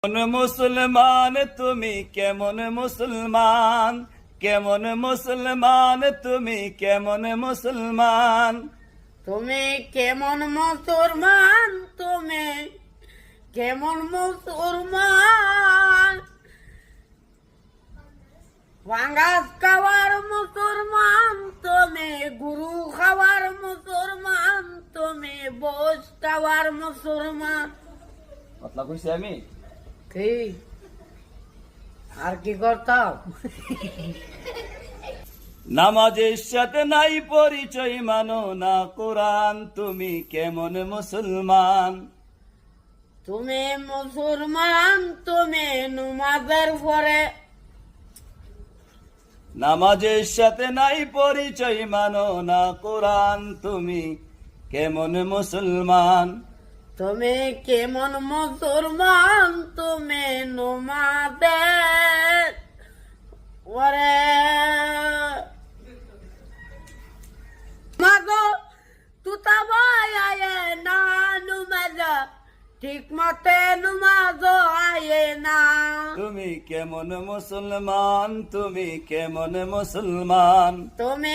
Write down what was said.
মুসলমান তুমি কেমন মুসলমান, কেমন মুসলমান তুমি কেমন মুসলমান, তুমি কেমন মুসলমান, তুমি কেমন মুসলমান, ভাঙ্গাস খাওয়ার মুসলমান তুমি, গুরু খাওয়ার মুসলমান তুমি, বোস খাওয়ার মুসলমান। কথা কইছি আমি কি আর কি করতাম? নামাজের সাথে নাই পরিচয় মানো না কোরআন, তুমি কেমন মুসলমান, তুমি মুসলমান তুমি নমাজের পরে, নামাজের সাথে নাই পরিচয় মানো না কোরআন, তুমি কেমন মুসলমান, তুমি কেমন মুসলমান, তুমি নমাজের পরে মাগো তুতা ভাই আয়ে না নমাজ, ঠিক মতে নমাজ আয়ে না। তুমি কেমন মুসলমান, তুমি কেমন মুসলমান, তুমি